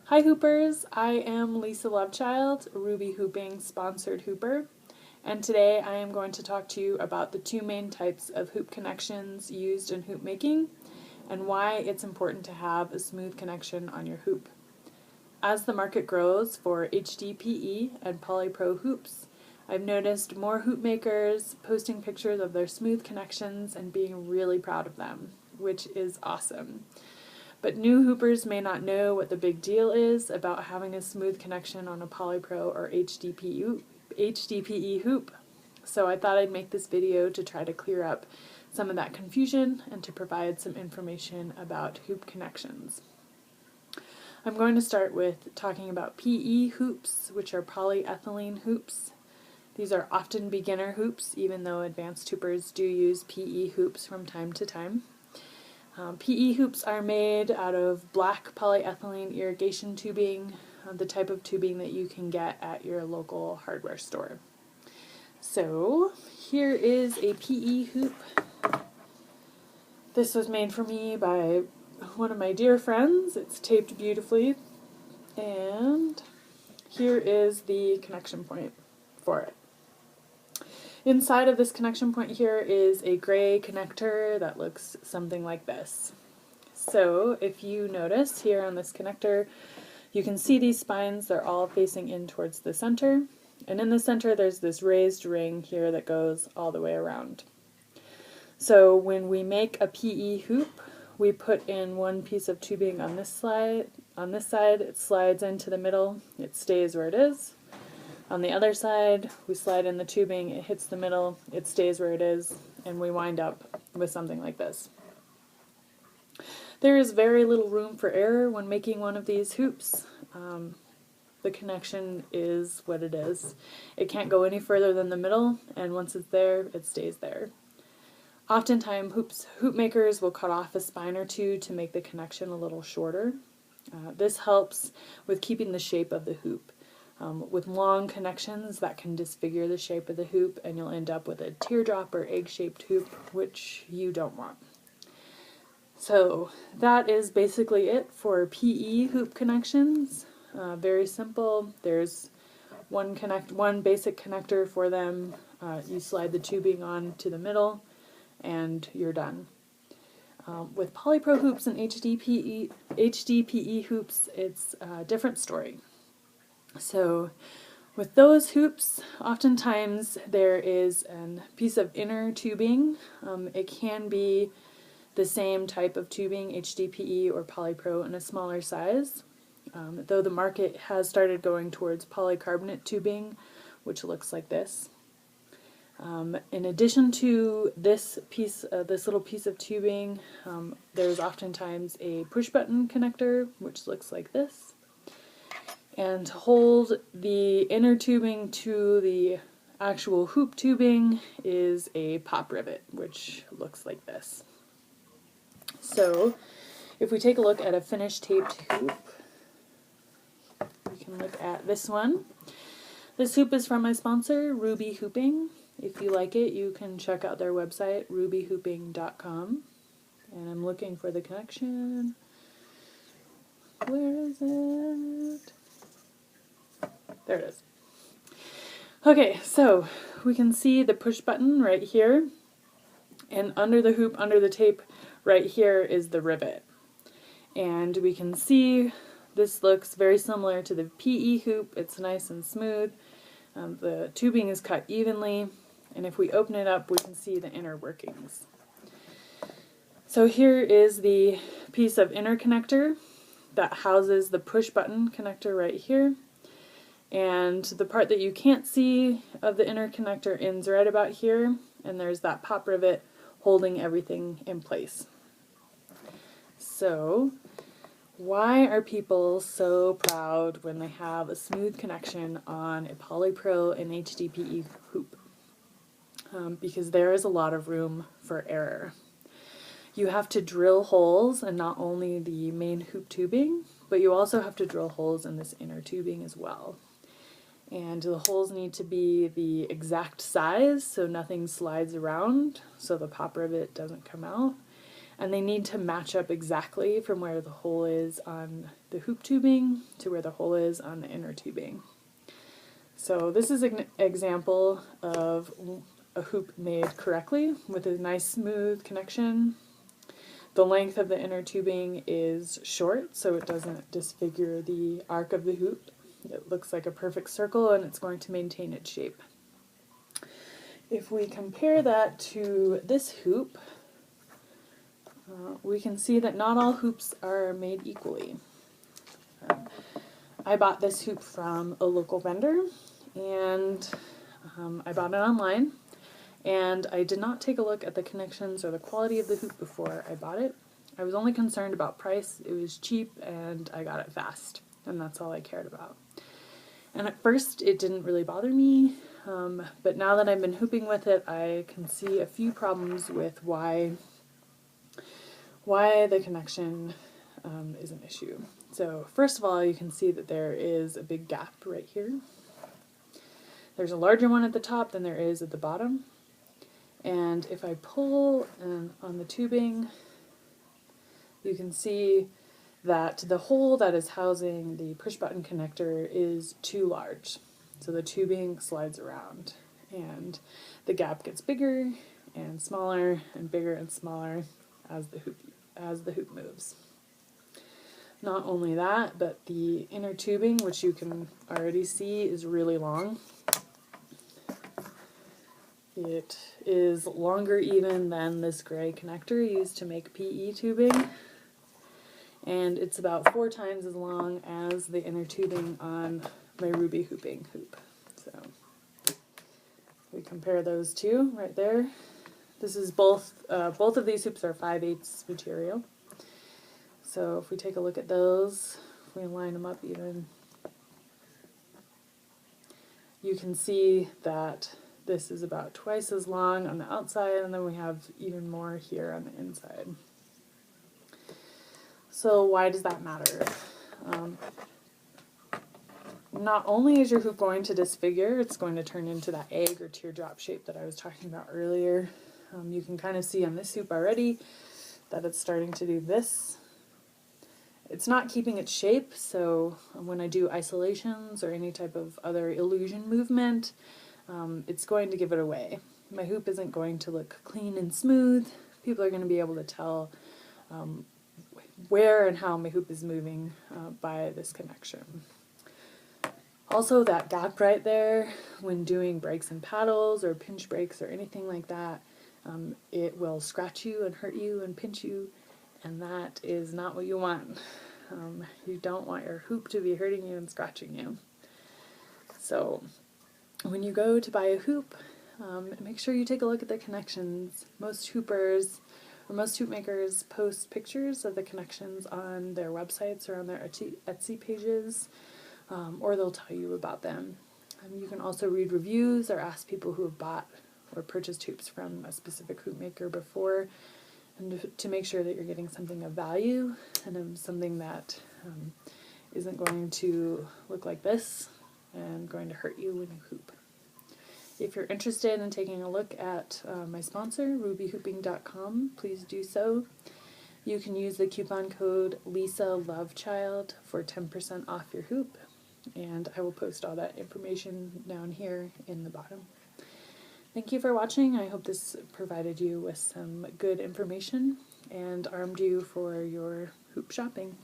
Hi Hoopers, I am Lisa Lovechild, Ruby Hooping sponsored hooper, and today I am going to talk to you about the two main types of hoop connections used in hoop making and why it's important to have a smooth connection on your hoop. As the market grows for HDPE and polypro hoops, I've noticed more hoop makers posting pictures of their smooth connections and being really proud of them, which is awesome. But new hoopers may not know what the big deal is about having a smooth connection on a polypro or HDPE hoop. So I thought I'd make this video to try to clear up some of that confusion and to provide some information about hoop connections. I'm going to start with talking about PE hoops, which are polyethylene hoops. These are often beginner hoops, even though advanced hoopers do use PE hoops from time to time. PE hoops are made out of black polyethylene irrigation tubing, the type of tubing that you can get at your local hardware store. So here is a PE hoop. This was made for me by one of my dear friends. It's taped beautifully, and here is the connection point for it. Inside of this connection point here is a gray connector that looks something like this. So if you notice here on this connector, you can see these spines, they're all facing in towards the center. And in the center there's this raised ring here that goes all the way around. So when we make a PE hoop, we put in one piece of tubing on this side, it slides into the middle, it stays where it is. On the other side, we slide in the tubing, it hits the middle, it stays where it is, and we wind up with something like this. There is very little room for error when making one of these hoops. The connection is what it is. It can't go any further than the middle, and once it's there, it stays there. Oftentimes, hoop makers will cut off a spine or two to make the connection a little shorter. This helps with keeping the shape of the hoop. With long connections, that can disfigure the shape of the hoop and you'll end up with a teardrop or egg-shaped hoop, which you don't want. So that is basically it for PE hoop connections. Very simple. There's one basic connector for them. You slide the tubing on to the middle and you're done. With polypro hoops and HDPE hoops, it's a different story. So with those hoops, oftentimes there is a piece of inner tubing. It can be the same type of tubing, HDPE or polypro, in a smaller size, though the market has started going towards polycarbonate tubing, which looks like this. In addition to this little piece of tubing, there's oftentimes a push button connector, which looks like this. And to hold the inner tubing to the actual hoop tubing is a pop rivet, which looks like this. So if we take a look at a finished taped hoop, we can look at this one. This hoop is from my sponsor, Ruby Hooping. If you like it, you can check out their website, rubyhooping.com. And I'm looking for the connection. Where is it? There it is. Okay, so we can see the push button right here, and under the hoop, under the tape, right here is the rivet. And we can see this looks very similar to the PE hoop. It's nice and smooth. The tubing is cut evenly, and if we open it up, we can see the inner workings. So here is the piece of inner connector that houses the push button connector right here. And the part that you can't see of the inner connector ends right about here, and there's that pop rivet holding everything in place. So, why are people so proud when they have a smooth connection on a polypro and HDPE hoop? Because there is a lot of room for error. You have to drill holes in not only the main hoop tubing, but you also have to drill holes in this inner tubing as well. And the holes need to be the exact size so nothing slides around, so the pop rivet doesn't come out. and they need to match up exactly from where the hole is on the hoop tubing to where the hole is on the inner tubing. So this is an example of a hoop made correctly with a nice smooth connection. The length of the inner tubing is short, so it doesn't disfigure the arc of the hoop. It looks like a perfect circle, and it's going to maintain its shape. If we compare that to this hoop, we can see that not all hoops are made equally. I bought this hoop from a local vendor, and I bought it online, and I did not take a look at the connections or the quality of the hoop before I bought it. I was only concerned about price. It was cheap, and I got it fast, and that's all I cared about. And at first, it didn't really bother me, but now that I've been hooping with it, I can see a few problems with why the connection is an issue. So first of all, you can see that there is a big gap right here. There's a larger one at the top than there is at the bottom. And if I pull on the tubing, you can see that the hole that is housing the push button connector is too large. So the tubing slides around and the gap gets bigger and smaller and bigger and smaller as the hoop moves. Not only that, but the inner tubing, which you can already see is really long. It is longer even than this gray connector used to make PE tubing, and it's about 4 times as long as the inner tubing on my Ruby hooping hoop. So we compare those two right there. This is both of these hoops are 5/8 material. So if we take a look at those, if we line them up even, you can see that this is about twice as long on the outside, and then we have even more here on the inside. So why does that matter? Not only is your hoop going to disfigure, it's going to turn into that egg or teardrop shape that I was talking about earlier. You can kind of see on this hoop already that it's starting to do this. It's not keeping its shape, so when I do isolations or any type of other illusion movement, it's going to give it away. My hoop isn't going to look clean and smooth. People are going to be able to tell where and how my hoop is moving by this connection. Also, that gap right there, when doing breaks and paddles or pinch breaks or anything like that, it will scratch you and hurt you and pinch you, and that is not what you want. You don't want your hoop to be hurting you and scratching you. So when you go to buy a hoop, make sure you take a look at the connections. Most hoopers or most hoop makers post pictures of the connections on their websites or on their Etsy pages, or they'll tell you about them. You can also read reviews or ask people who have bought or purchased hoops from a specific hoop maker before, and to make sure that you're getting something of value and something that isn't going to look like this and going to hurt you when you hoop. If you're interested in taking a look at my sponsor, rubyhooping.com, please do so. You can use the coupon code LisaLoveChild for 10% off your hoop, and I will post all that information down here in the bottom. Thank you for watching. I hope this provided you with some good information and armed you for your hoop shopping.